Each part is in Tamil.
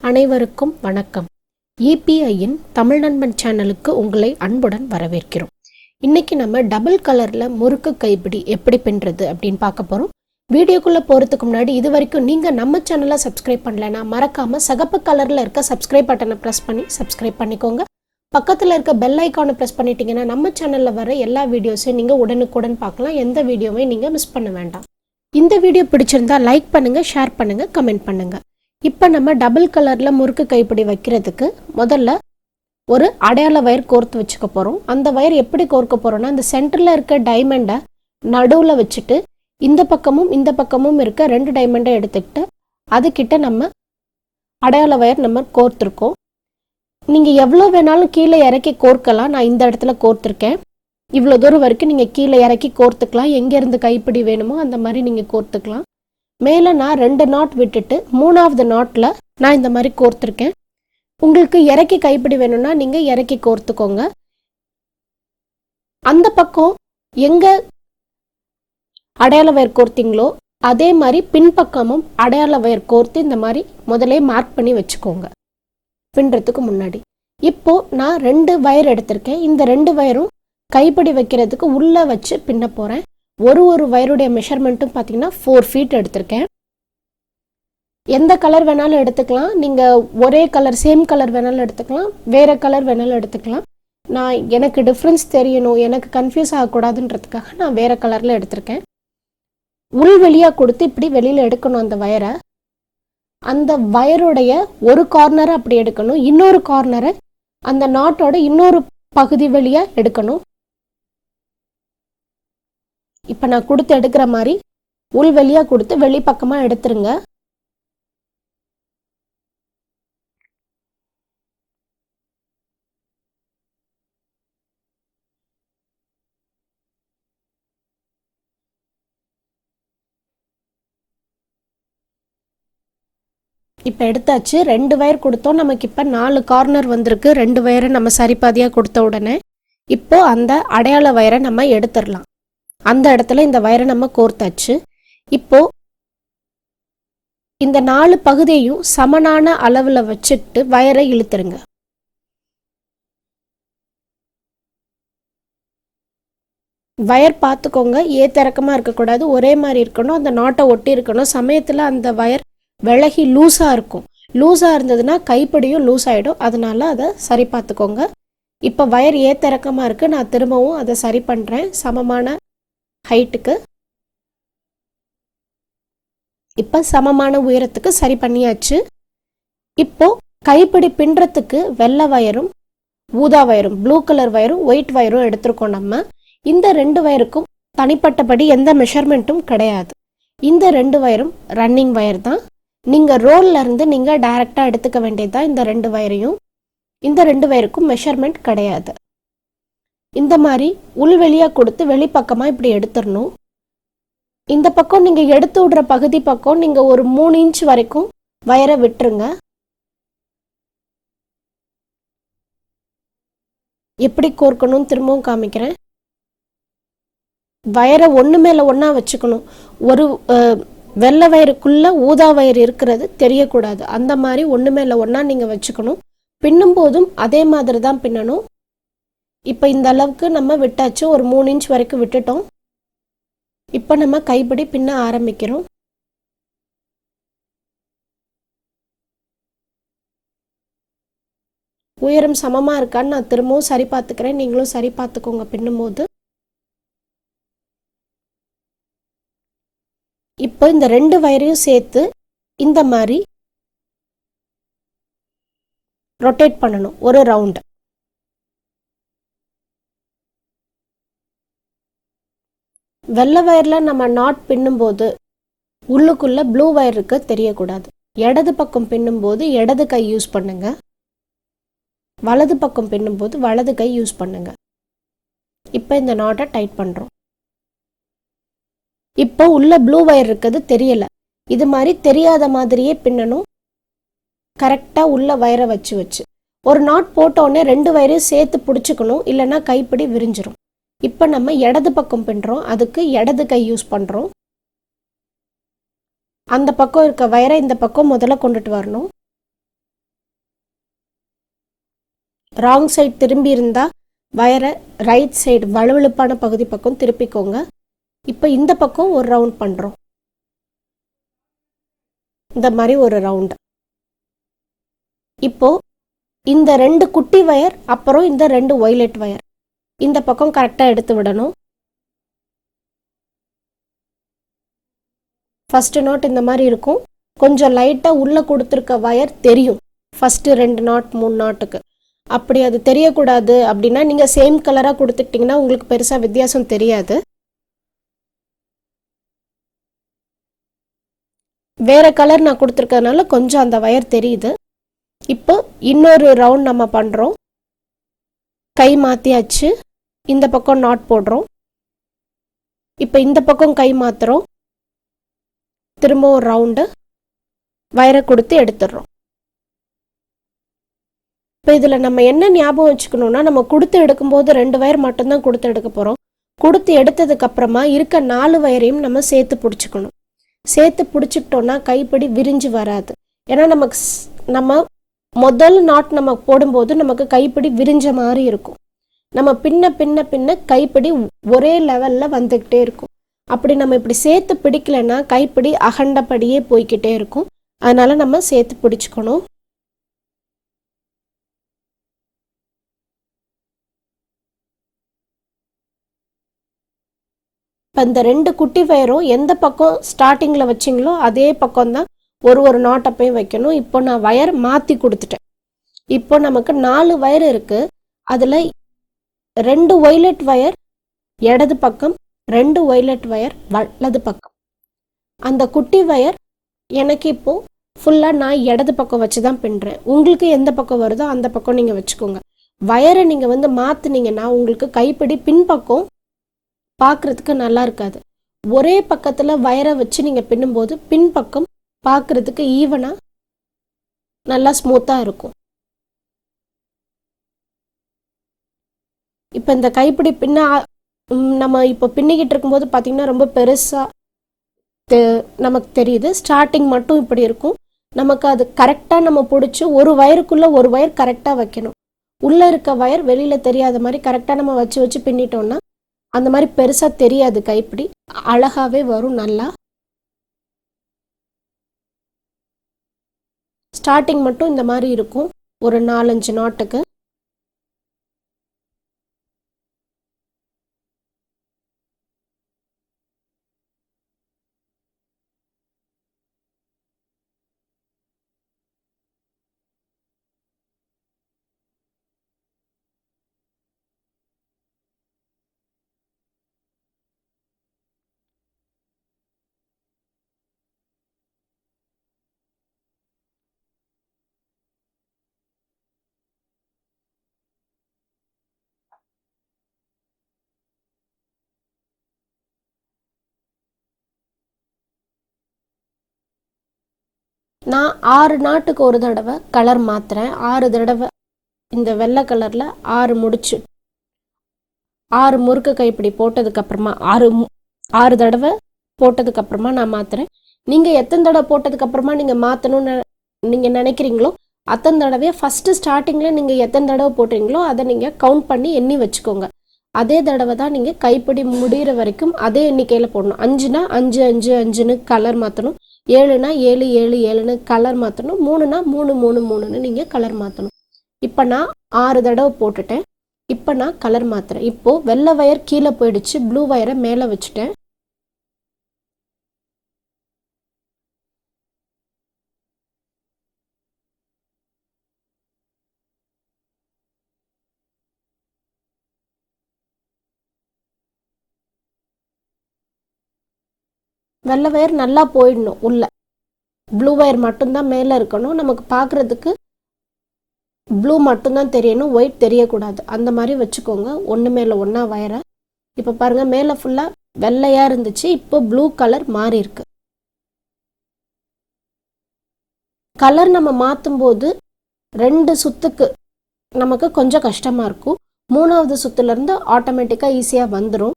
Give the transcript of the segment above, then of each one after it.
அனைவருக்கும் வணக்கம். EPIயின் தமிழ் நண்பன் சேனலுக்கு உங்களை அன்புடன் வரவேற்கிறோம். இன்னைக்கு நம்ம டபுள் கலர்ல முறுக்கு கைப்பிடி எப்படி பின்னுறது அப்படின்னு பார்க்க போறோம். வீடியோக்குள்ள போறதுக்கு முன்னாடி இது வரைக்கும் நீங்க நம்ம சேனலை சப்ஸ்கிரைப் பண்ணலனா மறக்காம சிகப்பு கலர்ல இருக்க சப்ஸ்கிரைப் பட்டனை பிரஸ் பண்ணி சப்ஸ்கிரைப் பண்ணிக்கோங்க. பக்கத்துல இருக்க பெல் ஐகானை பிரஸ் பண்ணிட்டீங்கன்னா நம்ம சேனல்ல வர எல்லா வீடியோஸையும் நீங்க உடனுக்குடன் பார்க்கலாம். எந்த வீடியோவையும் நீங்க மிஸ் பண்ண வேண்டாம். இந்த வீடியோ பிடிச்சிருந்தா லைக் பண்ணுங்க, ஷேர் பண்ணுங்க, கமெண்ட் பண்ணுங்க. இப்போ நம்ம டபுள் கலர்ல முறுக்கு கைப்பிடி வைக்கிறதுக்கு முதல்ல ஒரு அடையாள வயர் கோர்த்து வச்சுக்க போறோம். அந்த வயர் எப்படி கோர்க்க போறோம்னா, இந்த சென்டர்ல இருக்க டைமண்டை நடுவுல வச்சுட்டு இந்த பக்கமும் இருக்க ரெண்டு டைமண்டை எடுத்துக்கிட்டு அதுக்கிட்ட நம்ம அடையாள வயர் நம்ம கோர்த்துருக்கோம். நீங்க எவ்வளோ வேணாலும் கீழே இறக்கி கோர்க்கலாம். நான் இந்த இடத்துல கோர்த்துருக்கேன். இவ்வளோ தூரம் வரைக்கும் நீங்க கீழே இறக்கி கோர்த்துக்கலாம். எங்கேருந்து கைப்பிடி வேணுமோ அந்த மாதிரி நீங்க கோர்த்துக்கலாம். மேலே நான் 2 நாட் விட்டுட்டு 3ஆவது நாட்டில் நான் இந்த மாதிரி கோர்த்துருக்கேன். உங்களுக்கு இறக்கி கைப்பிடி வேணும்னா நீங்கள் இறக்கி கோர்த்துக்கோங்க. அந்த பக்கம் எங்கே அடையாள வயர் கோர்த்திங்களோ அதே மாதிரி பின்பக்கமும் அடையாள வயர் கோர்த்து இந்த மாதிரி முதலே மார்க் பண்ணி வச்சுக்கோங்க பின்னுறதுக்கு முன்னாடி. இப்போ நான் 2 வயர் எடுத்திருக்கேன். இந்த 2 வயரும் கைப்பிடி வைக்கிறதுக்கு உள்ளே வச்சு பின்ன போகிறேன். ஒரு வயருடைய மெஷர்மெண்ட்டும் பார்த்தீங்கன்னா 4 ஃபீட் எடுத்திருக்கேன். எந்த கலர் வேணாலும் எடுத்துக்கலாம். நீங்கள் ஒரே கலர் சேம் கலர் வேணாலும் எடுத்துக்கலாம், வேறு கலர் வேணாலும் எடுத்துக்கலாம். நான் எனக்கு டிஃப்ரென்ஸ் தெரியணும், எனக்கு கன்ஃபியூஸ் ஆகக்கூடாதுன்றதுக்காக நான் வேறு கலரில் எடுத்திருக்கேன். உள் வெளியாக கொடுத்து இப்படி வெளியில் எடுக்கணும் அந்த வயரை. அந்த வயருடைய ஒரு கார்னரை அப்படி எடுக்கணும், இன்னொரு கார்னரை அந்த நாட்டோட இன்னொரு பகுதி வெளியாக எடுக்கணும். இப்போ நான் கொடுத்து எடுக்கிற மாதிரி உள் வெளியாக கொடுத்து வெளிப்பக்கமாக எடுத்துருங்க. இப்போ எடுத்தாச்சு. 2 வயர் கொடுத்தோம். நமக்கு இப்போ 4 கார்னர் வந்திருக்கு. 2 வயரை நம்ம சரிபாதியாக கொடுத்த உடனே இப்போ அந்த அடையாள வயரை நம்ம எடுத்துடலாம். அந்த இடத்துல இந்த வயரை நம்ம கோர்த்தாச்சு. இப்போ இந்த 4 பகுதியையும் சமனான அளவில் வச்சுட்டு வயரை இழுத்துருங்க. வயர் பார்த்துக்கோங்க, ஏத்திறக்கமாக இருக்கக்கூடாது, ஒரே மாதிரி இருக்கணும், அந்த நாட்டை ஒட்டி இருக்கணும். சமயத்தில் அந்த வயர் விலகி லூஸாக இருக்கும். லூஸாக இருந்ததுன்னா கைப்பிடியும் லூஸ் ஆகிடும். அதனால அதை சரி பார்த்துக்கோங்க. இப்போ வயர் ஏத்திறக்கமாக இருக்குது. நான் திரும்பவும் அதை சரி பண்ணுறேன் சமமான ஹைட்டுக்கு. இப்போ சமமான உயரத்துக்கு சரி பண்ணியாச்சு. இப்போ கைப்பிடி பின்னுறதுக்கு வெள்ளை வயரும் ஊதா வயரும் ப்ளூ கலர் வயரும் ஒயிட் வயரும் எடுத்திருக்கோம். நம்ம இந்த 2 வயருக்கும் தனிப்பட்டபடி எந்த மெஷர்மெண்ட்டும் கிடையாது. இந்த 2 வயரும் ரன்னிங் வயர் தான். நீங்கள் ரோல்ல இருந்து நீங்கள் டைரெக்டாக எடுத்துக்க வேண்டியதுதான் இந்த 2 வயரையும். இந்த 2 வயருக்கும் மெஷர்மெண்ட் கிடையாது. இந்த மாதிரி உள்வெளியாக கொடுத்து வெளிப்பக்கமாக இப்படி எடுத்துடணும். இந்த பக்கம் நீங்கள் எடுத்து விடுற பகுதி பக்கம் நீங்கள் ஒரு 3 இன்ச் வரைக்கும் வயரை விட்டுருங்க. எப்படி கோர்க்கணும் திரும்பவும் காமிக்கிறேன். வயரை ஒன்று மேலே ஒன்றா வச்சுக்கணும். ஒரு வெள்ளை வயருக்குள்ளே ஊதா வயர் இருக்கிறது தெரியக்கூடாது. அந்த மாதிரி ஒன்று மேலே ஒன்றா நீங்கள் வச்சுக்கணும். பின்னும் போதும் அதே மாதிரி தான் பின்னணும். இப்போ இந்த அளவுக்கு நம்ம விட்டாச்சு. ஒரு 3 இன்ச் வரைக்கும் விட்டுட்டோம். இப்போ நம்ம கைப்பிடி பின்ன ஆரம்பிக்கிறோம். உயரம் சமமாக இருக்கான்னு நான் திரும்பவும் சரி பார்த்துக்கிறேன். நீங்களும் சரி பார்த்துக்கோங்க பின்னும்போது. இப்போ இந்த 2 வயரையும் சேர்த்து இந்த மாதிரி ரொட்டேட் பண்ணணும் ஒரு ரவுண்டு. வெள்ளை வயரில் நம்ம நாட் பின்னும்போது உள்ளுக்குள்ளே ப்ளூ வயர் இருக்க தெரியக்கூடாது. இடது பக்கம் பின்னும்போது இடது கை யூஸ் பண்ணுங்க, வலது பக்கம் பின்னும்போது வலது கை யூஸ் பண்ணுங்க. இப்போ இந்த நாட்டை டைட் பண்ணுறோம். இப்போ உள்ள ப்ளூ வயர் இருக்கிறது தெரியலை. இது மாதிரி தெரியாத மாதிரியே பின்னணும். கரெக்டாக உள்ள வயரை வச்சு ஒரு நாட் போட்டோடனே 2 வயரையும் சேர்த்து பிடிச்சிக்கணும், இல்லைன்னா கைப்பிடி விரிஞ்சிரும். இப்போ நம்ம இடது பக்கம் பின்னுறோம், அதுக்கு இடது கை யூஸ் பண்ணுறோம். அந்த பக்கம் இருக்க வயரை இந்த பக்கம் முதல்ல கொண்டுட்டு வரணும். ராங் சைடு திரும்பி இருந்தால் வயரை ரைட் சைடு வழுவழுப்பான பகுதி பக்கம் திருப்பிக்கோங்க. இப்போ இந்த பக்கம் ஒரு ரவுண்ட் பண்ணுறோம். இந்த மாதிரி ஒரு ரவுண்டு. இப்போ இந்த 2 குட்டி வயர் அப்புறம் இந்த 2 ஒய்லெட் வயர் இந்த பக்கம் கரெக்டாக எடுத்து விடணும். ஃபஸ்ட்டு நாட் இந்த மாதிரி இருக்கும். கொஞ்சம் லைட்டாக உள்ளே கொடுத்துருக்க வயர் தெரியும் ஃபஸ்ட்டு 2 நாட் 3 நாட்டுக்கு. அப்படி அது தெரியக்கூடாது அப்படின்னா நீங்கள் சேம் கலராக கொடுத்துட்டிங்கன்னா உங்களுக்கு பெருசாக வித்தியாசம் தெரியாது. வேறு கலர் நான் கொடுத்துருக்கறதுனால கொஞ்சம் அந்த வயர் தெரியுது. இப்போ இன்னொரு ரவுண்ட் நம்ம பண்ணுறோம். கை மாற்றியாச்சு. இந்த பக்கம் நாட் போடுறோம். இப்போ இந்த பக்கம் கை மாற்றுறோம். திரும்ப ஒரு ரவுண்டு வயரை கொடுத்து எடுத்துடுறோம். இப்போ இதில் நம்ம என்ன ஞாபகம் வச்சுக்கணுன்னா, நம்ம கொடுத்து எடுக்கும்போது 2 வயர் மட்டும்தான் கொடுத்து எடுக்க போகிறோம். கொடுத்து எடுத்ததுக்கப்புறமா இருக்க 4 வயரையும் நம்ம சேர்த்து பிடிச்சிக்கணும். சேர்த்து பிடிச்சிக்கிட்டோன்னா கைப்பிடி விரிஞ்சு வராது. ஏன்னா நம்ம முதல் நாட் நம்ம போடும்போது நமக்கு கைப்பிடி விரிஞ்ச மாதிரி இருக்கும். நம்ம பின்ன பின்ன பின்ன கைப்பிடி ஒரே லெவலில் வந்துக்கிட்டே இருக்கும். அப்படி நம்ம இப்படி சேர்த்து பிடிக்கலைன்னா கைப்பிடி அகண்டபடியே போய்கிட்டே இருக்கும். அதனால் நம்ம சேர்த்து பிடிச்சிக்கணும். இப்போ இந்த 2 குட்டி வயரும் எந்த பக்கம் ஸ்டார்டிங்கில் வச்சிங்களோ அதே பக்கம்தான் ஒரு நாட்டப்பையும் வைக்கணும். இப்போ நான் வயர் மாற்றி கொடுத்துட்டேன். இப்போ நமக்கு 4 வயர் இருக்குது. அதில் 2 ஒய்லெட் வயர் இடது பக்கம், 2 ஒய்லெட் வயர் வலது பக்கம். அந்த குட்டி வயர் எனக்கு இப்போது ஃபுல்லாக நான் இடது பக்கம் வச்சு தான் பின்னுறேன். உங்களுக்கு எந்த பக்கம் வருதோ அந்த பக்கம் நீங்கள் வச்சுக்கோங்க. வயரை நீங்கள் மாற்றினீங்கன்னா உங்களுக்கு கைப்பிடி பின்பக்கம் பார்க்குறதுக்கு நல்லா இருக்காது. ஒரே பக்கத்தில் வயரை வச்சு நீங்கள் பின்னும்போது பின்பக்கம் பார்க்குறதுக்கு ஈவனாக நல்லா ஸ்மூத்தாக இருக்கும். இப்போ இந்த கைப்பிடி நம்ம இப்போ பின்னிக்கிட்டு இருக்கும்போது பார்த்திங்கன்னா ரொம்ப பெருசாக நமக்கு தெரியுது. ஸ்டார்டிங் மட்டும் இப்படி இருக்கும். நமக்கு அது கரெக்டாக நம்ம பிடிச்சி ஒரு வயருக்குள்ளே ஒரு வயர் கரெக்டாக வைக்கணும். உள்ளே இருக்க வயர் வெளியில் தெரியாத மாதிரி கரெக்டாக நம்ம வச்சு பின்னிட்டோன்னா அந்த மாதிரி பெருசாக தெரியாது. கைப்பிடி அழகாகவே வரும். நல்லா ஸ்டார்டிங் மட்டும் இந்த மாதிரி இருக்கும் ஒரு 4-5 நாட்டுக்கு. நான் 6 நாட்டுக்கு ஒரு தடவை கலர் மாற்றுறேன். 6 தடவை இந்த வெள்ளை கலரில் 6 முடிச்சு 6 முறுக்கு கைப்பிடி போட்டதுக்கப்புறமா 6 தடவை போட்டதுக்கப்புறமா நான் மாற்றுறேன். நீங்கள் எத்தனை தடவை போட்டதுக்கப்புறமா நீங்கள் மாற்றணும்னு நீங்கள் நினைக்கிறீங்களோ அத்தனை தடவையே ஃபஸ்ட்டு ஸ்டார்டிங்கில் நீங்கள் எத்தனை தடவை போட்டுறீங்களோ அதை நீங்கள் கவுண்ட் பண்ணி எண்ணி வச்சுக்கோங்க. அதே தடவை தான் நீங்கள் கைப்பிடி முடிகிற வரைக்கும் அதே எண்ணிக்கையில் போடணும். 5னா 5 5 5ன்னு கலர் மாற்றணும். 7னா 7 7 7ன்னு கலர் மாற்றணும். 3னா 3 3 3ன்னு நீங்கள் கலர் மாற்றணும். இப்போ நான் 6 தடவை போட்டுட்டேன். இப்போ நான் கலர் மாற்றுறேன். இப்போது வெள்ளை வயர் கீழே போயிடுச்சு. ப்ளூ வயரை மேலே வச்சுட்டேன். வெள்ளை வயர் நல்லா போயிடணும். உள்ள ப்ளூ வயர் மட்டும்தான் மேலே இருக்கணும். நமக்கு பார்க்குறதுக்கு ப்ளூ மட்டும்தான் தெரியணும், ஒயிட் தெரியக்கூடாது. அந்த மாதிரி வச்சுக்கோங்க ஒன்று மேலே ஒன்றா வயரை. இப்போ பாருங்கள் மேலே ஃபுல்லாக வெள்ளையாக இருந்துச்சு. இப்போ ப்ளூ கலர் மாறி இருக்கு. கலர் நம்ம மாற்றும்போது 2 சுத்துக்கு நமக்கு கொஞ்சம் கஷ்டமாக இருக்கும். 3வது சுற்றுலேருந்து ஆட்டோமேட்டிக்காக ஈஸியாக வந்துடும்.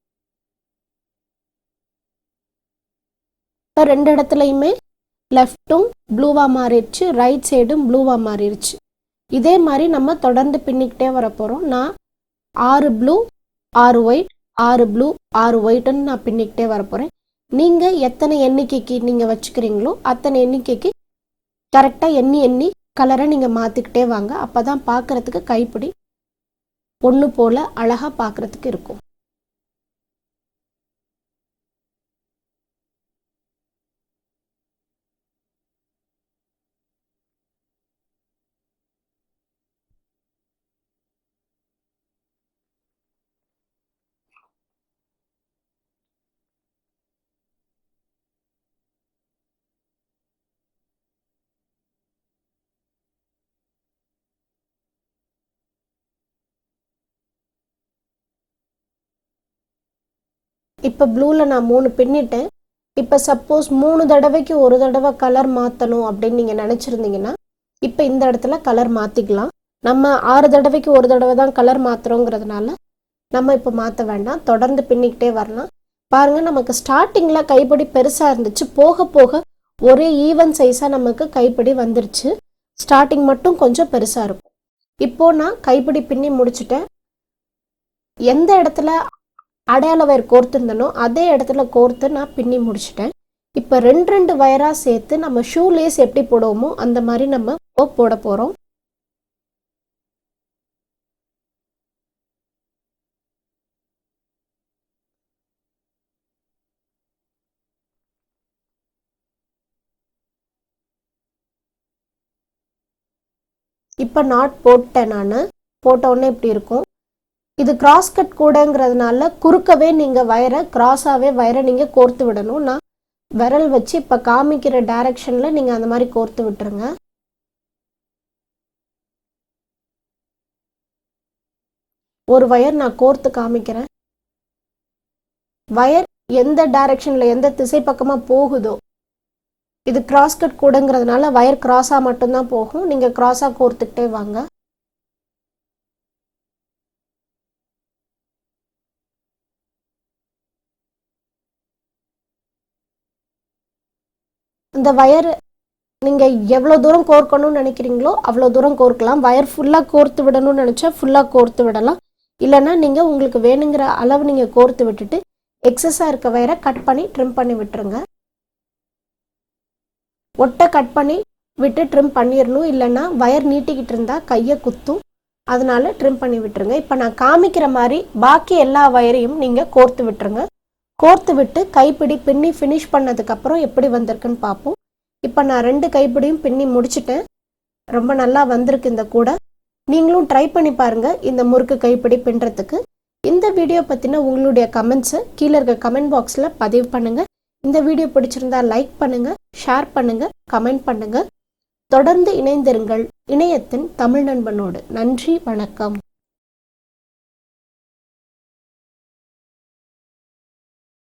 இப்போ 2 இடத்துலையுமே லெஃப்ட்டும் ப்ளூவாக மாறிடுச்சு, ரைட் சைடும் ப்ளூவாக மாறிடுச்சு. இதே மாதிரி நம்ம தொடர்ந்து பின்னிக்கிட்டே வர போகிறோம். நான் 6 ப்ளூ 6 ஒயிட் 6 ப்ளூ 6 ஒயிட்டுன்னு நான் பின்னிக்கிட்டே வர போகிறேன். நீங்கள் எத்தனை எண்ணிக்கைக்கு நீங்கள் வச்சுக்கிறீங்களோ அத்தனை எண்ணிக்கைக்கு கரெக்டாக எண்ணி கலரை நீங்கள் மாற்றிக்கிட்டே வாங்க. அப்போ தான் பார்க்குறதுக்கு கைப்பிடி ஒன்று போல் அழகாக பார்க்குறதுக்கு இருக்கும். இப்போ ப்ளூவில் நான் 3 பின்னிட்டேன். இப்போ சப்போஸ் 3 தடவைக்கு ஒரு தடவை கலர் மாற்றணும் அப்படின்னு நீங்கள் நினச்சிருந்தீங்கன்னா இப்போ இந்த இடத்துல கலர் மாற்றிக்கலாம். நம்ம 6 தடவைக்கு ஒரு தடவை தான் கலர் மாற்றுறோங்கிறதுனால நம்ம இப்போ மாற்ற வேண்டாம், தொடர்ந்து பின்னிக்கிட்டே வரலாம். பாருங்கள், நமக்கு ஸ்டார்டிங்கில் கைப்பிடி பெருசாக இருந்துச்சு, போக போக ஒரே ஈவன் சைஸாக நமக்கு கைப்பிடி வந்துருச்சு. ஸ்டார்டிங் மட்டும் கொஞ்சம் பெருசாக இருக்கும். இப்போது நான் கைப்பிடி பின்னி முடிச்சுட்டேன். எந்த இடத்துல அடையாள வயர் கோர்த்துருந்தனோ அதே இடத்துல கோர்த்து நான் பின்னி முடிச்சிட்டேன். இப்போ 2 வயராக சேர்த்து நம்ம ஷூ லேஸ் எப்படி போடுவோமோ அந்த மாதிரி நம்ம போட போகிறோம். இப்போ நாட் போட்டேன். நான் போட்ட உடனே இப்படி இருக்கும். இது கிராஸ் கட் கூடங்கிறதுனால குறுக்கவே நீங்கள் வயரை கிராஸாகவே வயரை நீங்கள் கோர்த்து விடணும். நான் விரல் வச்சு இப்போ காமிக்கிற டைரக்ஷனில் நீங்கள் அந்த மாதிரி கோர்த்து விட்டுருங்க. ஒரு வயர் நான் கோர்த்து காமிக்கிறேன். வயர் எந்த டைரக்ஷனில் எந்த திசை பக்கமாக போகுதோ, இது கிராஸ் கட் கூடங்கிறதுனால வயர் கிராஸாக மட்டும்தான் போகும். நீங்கள் கிராஸாக கோர்த்துக்கிட்டே வாங்க. இந்த வயர் நீங்கள் எவ்வளோ தூரம் கோர்க்கணும்னு நினைக்கிறீங்களோ அவ்வளோ தூரம் கோர்க்கலாம். வயர் ஃபுல்லாக கோர்த்து விடணும்னு நினச்சா ஃபுல்லாக கோர்த்து விடலாம். இல்லைன்னா நீங்கள் உங்களுக்கு வேணுங்கிற அளவு நீங்கள் கோர்த்து விட்டுட்டு எக்ஸஸாக இருக்க வயரை கட் பண்ணி ட்ரிம் பண்ணி விட்டுருங்க. ஒட்டை கட் பண்ணி விட்டு ட்ரிம் பண்ணிடணும், இல்லைன்னா வயர் நீட்டிக்கிட்டு இருந்தால் கையை குத்தும். அதனால ட்ரிம் பண்ணி விட்டுருங்க. இப்போ நான் காமிக்கிற மாதிரி பாக்கி எல்லா வயரையும் நீங்கள் கோர்த்து விட்டுருங்க. கோர்த்து விட்டு கைப்பிடி பின்னி ஃபினிஷ் பண்ணதுக்கப்புறம் எப்படி வந்திருக்குன்னு பார்ப்போம். இப்போ நான் 2 கைப்பிடியும் பின்னி முடிச்சிட்டேன். ரொம்ப நல்லா வந்திருக்கு இந்த கூட. நீங்களும் ட்ரை பண்ணி பாருங்கள் இந்த முறுக்கு கைப்பிடி பின்னுறதுக்கு. இந்த வீடியோ பற்றின உங்களுடைய கமெண்ட்ஸை கீழே இருக்க கமெண்ட் பாக்ஸில் பதிவு பண்ணுங்கள். இந்த வீடியோ பிடிச்சிருந்தா லைக் பண்ணுங்கள், ஷேர் பண்ணுங்கள், கமெண்ட் பண்ணுங்கள். தொடர்ந்து இணைந்திருங்கள் இணையத்தின் தமிழ் நண்பனோடு. நன்றி, வணக்கம்.